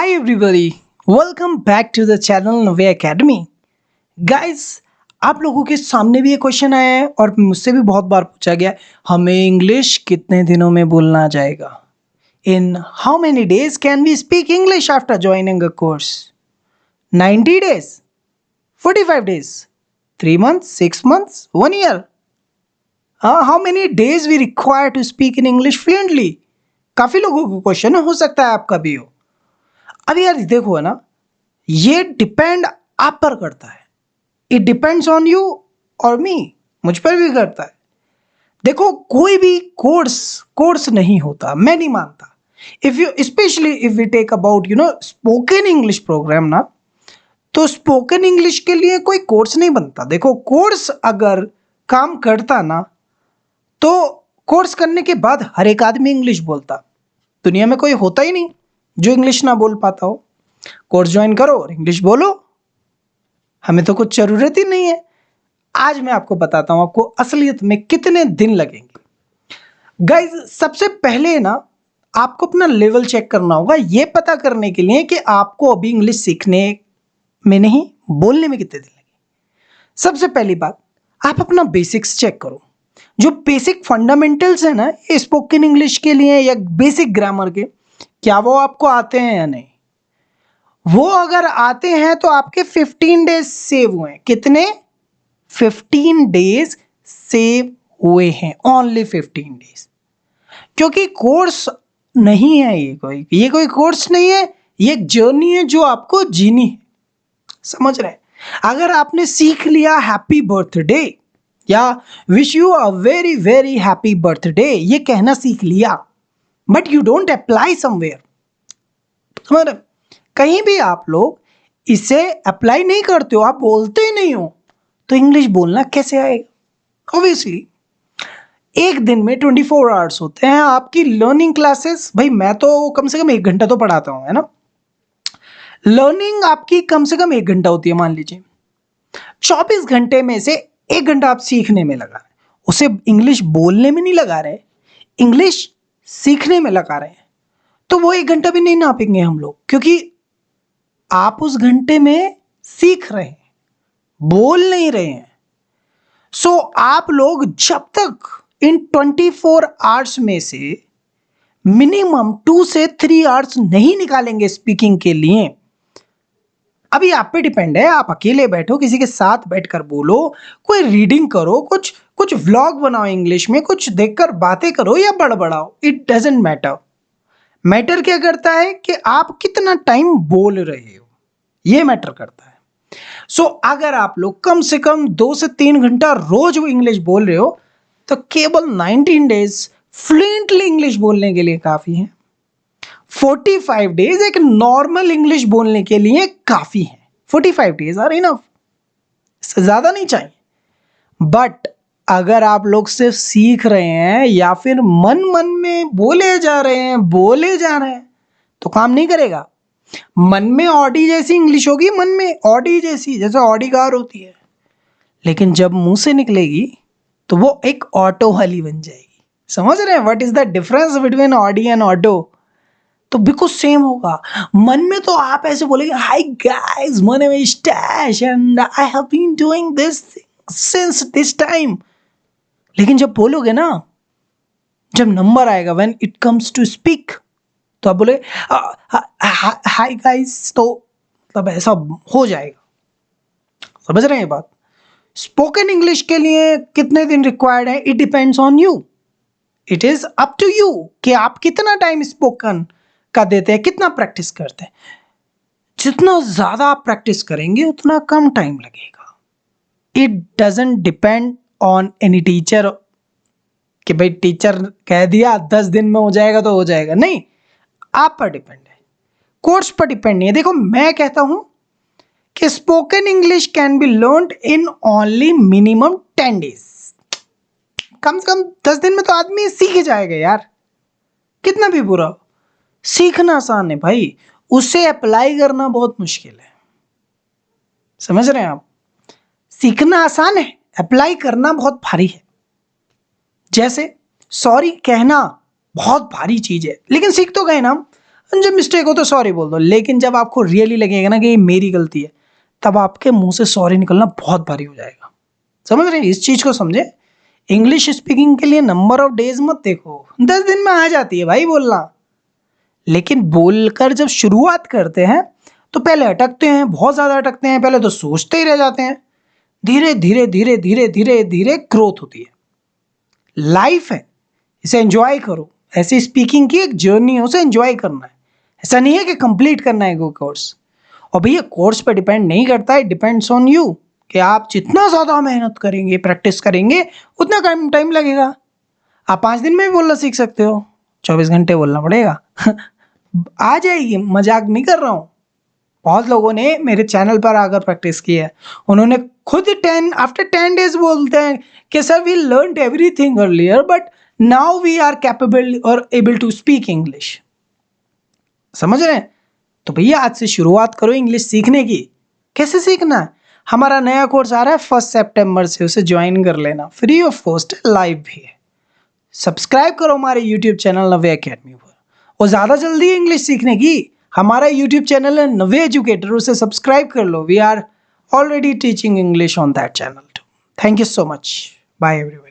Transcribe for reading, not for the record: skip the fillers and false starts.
Hi everybody, welcome back to the channel नवे Academy. Guys, आप लोगों के सामने भी ये क्वेश्चन आया है और मुझसे भी बहुत बार पूछा गया है, हमें इंग्लिश कितने दिनों में बोलना जाएगा? In how many days can we speak English after joining a course? 90 days? 45 days? 3 months? 6 months? 1 year? How many days we require to speak in English fluently? काफ़ी लोगों को क्वेश्चन हो सकता है आपका भी हो. अब यार देखो है ना, ये डिपेंड आप पर करता है. इट डिपेंड्स ऑन यू और मी, मुझ पर भी करता है. देखो कोई भी कोर्स नहीं होता, मैं नहीं मानता. If you specially if we take about spoken English program ना, तो स्पोकन इंग्लिश के लिए कोई कोर्स नहीं बनता. देखो कोर्स अगर काम करता ना, तो कोर्स करने के बाद हर एक आदमी इंग्लिश बोलता. दुनिया में कोई होता ही नहीं जो इंग्लिश ना बोल पाता हो. कोर्स ज्वाइन करो और इंग्लिश बोलो, हमें तो कुछ जरूरत ही नहीं है. आज मैं आपको बताता हूं आपको असलियत में कितने दिन लगेंगे. गाइज सबसे पहले ना आपको अपना लेवल चेक करना होगा, ये पता करने के लिए कि आपको अभी इंग्लिश सीखने में नहीं बोलने में कितने दिन लगे. सबसे पहली बात, आप अपना बेसिक्स चेक करो. जो बेसिक फंडामेंटल्स है ना स्पोकन इंग्लिश के लिए या बेसिक ग्रामर के, क्या वो आपको आते हैं या नहीं? वो अगर आते हैं तो आपके 15 डेज सेव हुए हैं. कितने? 15 डेज सेव हुए हैं, ओनली 15 डेज. क्योंकि कोर्स नहीं है, ये कोई कोर्स नहीं है, ये एक जर्नी है जो आपको जीनी है. समझ रहे हैं? अगर आपने सीख लिया हैप्पी बर्थडे या wish you a very very happy birthday, ये कहना सीख लिया, but you don't apply somewhere, कहीं भी आप लोग इसे अप्लाई नहीं करते हो, आप बोलते ही नहीं हो, तो इंग्लिश बोलना कैसे आएगा? ऑब्वियसली एक दिन में 24 आवर्स होते हैं आपकी लर्निंग क्लासेस. भाई मैं तो कम से कम 1 घंटा तो पढ़ाता हूं, है ना. लर्निंग आपकी कम से कम 1 घंटा होती है. मान लीजिए 24 घंटे में से 1 घंटा आप सीखने में लगा रहे हैं, उसे इंग्लिश बोलने में नहीं लगा रहे, इंग्लिश सीखने में लगा रहे हैं, तो वो 1 घंटा भी नहीं नापेंगे हम लोग, क्योंकि आप उस घंटे में सीख रहे हैं, बोल नहीं रहे हैं. सो आप लोग जब तक इन 24 आवर्स में से मिनिमम 2 से 3 आवर्स नहीं निकालेंगे स्पीकिंग के लिए, अभी आप पे डिपेंड है. आप अकेले बैठो, किसी के साथ बैठकर बोलो, कोई रीडिंग करो, कुछ व्लॉग बनाओ इंग्लिश में, कुछ देखकर बातें करो या बड़बड़ाओ, इट डजेंट मैटर. मैटर क्या करता है कि आप कितना टाइम बोल रहे हो, ये मैटर करता है. सो अगर आप लोग कम से कम 2 से 3 घंटा रोज वो इंग्लिश बोल रहे हो, तो केवल 19 डेज फ्लुएंटली इंग्लिश बोलने के लिए काफी है. 45 डेज एक नॉर्मल इंग्लिश बोलने के लिए काफी है. 45 डेज आर इनफ, इससे ज्यादा नहीं चाहिए. बट अगर आप लोग सिर्फ सीख रहे हैं या फिर मन मन में बोले जा रहे हैं, तो काम नहीं करेगा. मन में ऑडी जैसी इंग्लिश होगी, मन में ऑडी जैसी, जैसे ऑडी कार होती है, लेकिन जब मुंह से निकलेगी तो वो एक ऑटो वाली बन जाएगी. समझ रहे हैं what is the difference between Audi and auto? तो बिल्कुल सेम होगा. मन में तो आप ऐसे बोलेंगे, hi guys, my name is Tash and I have been doing this since this time. लेकिन जब बोलोगे ना, जब नंबर आएगा, when it comes to speak, तो आप बोले हाय गाइस, तो तब ऐसा हो जाएगा. समझ रहे हैं बात? स्पोकन इंग्लिश के लिए कितने दिन रिक्वायर्ड है? It depends on you, it is up to you कि आप कितना टाइम स्पोकन का देते हैं, कितना प्रैक्टिस करते हैं. जितना ज्यादा आप प्रैक्टिस करेंगे उतना कम टाइम लगेगा. It doesn't depend on any teacher कि भाई टीचर कह दिया 10 दिन में हो जाएगा तो हो जाएगा. नहीं, आप पर डिपेंड है, कोर्स पर डिपेंड नहीं है. देखो मैं कहता हूं कि spoken English can be learned in only minimum 10 days. कम से कम 10 दिन में तो आदमी सीख ही जाएगा यार, कितना भी बुरा हो. सीखना आसान है भाई, उसे अप्लाई करना बहुत मुश्किल है. समझ रहे हैं आप? सीखना आसान है, अप्लाई करना बहुत भारी है. जैसे सॉरी कहना बहुत भारी चीज है, लेकिन सीख तो गए ना. जब मिस्टेक हो तो सॉरी बोल दो, लेकिन जब आपको रियली लगेगा ना कि ये मेरी गलती है, तब आपके मुंह से सॉरी निकलना बहुत भारी हो जाएगा। समझ रहे हैं? इस चीज को समझे। इंग्लिश स्पीकिंग के लिए नंबर ऑफ डेज मत देखो, 10 दिन में आ जाती है भाई बोलना। लेकिन बोलकर जब शुरुआत करते हैं तो पहले अटकते हैं, बहुत ज्यादा अटकते हैं, पहले तो सोचते ही रह जाते हैं। धीरे धीरे धीरे धीरे धीरे धीरे ग्रोथ होती है। लाइफ है, इसे एंजॉय करो। ऐसी स्पीकिंग की एक जर्नी है, उसे एंजॉय करना है। ऐसा नहीं है कि कंप्लीट करना है कोई कोर्स। और भैया कोर्स पे डिपेंड नहीं करता है, डिपेंड्स ऑन यू कि आप जितना ज़्यादा मेहनत करेंगे, प्रैक्टिस करेंगे, उतना टाइम लगेगा। आप 5 दिन में भी बोलना सीख सकते हो, 24 घंटे बोलना पड़ेगा। आ जाएगी, मजाक नहीं कर रहा हूँ। बहुत लोगों ने मेरे चैनल पर आकर प्रैक्टिस की है, उन्होंने खुद 10 डेज बोलते हैं कि sir we learn everything earlier but now we are capable और एबल टू स्पीक इंग्लिश। समझ रहे हैं? तो भैया आज से शुरुआत करो इंग्लिश सीखने की। कैसे सीखना है? हमारा नया कोर्स आ रहा है 1 सितंबर से, उसे ज्वाइन कर लेना, फ्री ऑफ कॉस्ट, लाइव भी है। सब्सक्राइब करो हमारे यूट्यूब चैनल नवे एकेडमी पर। और ज़्यादा जल्दी है इंग्लिश सीखने की, हमारा यूट्यूब चैनल है नवे एजुकेटर, उसे सब्सक्राइब कर लो। We are already teaching English on that channel too. Thank you so much. Bye everyone.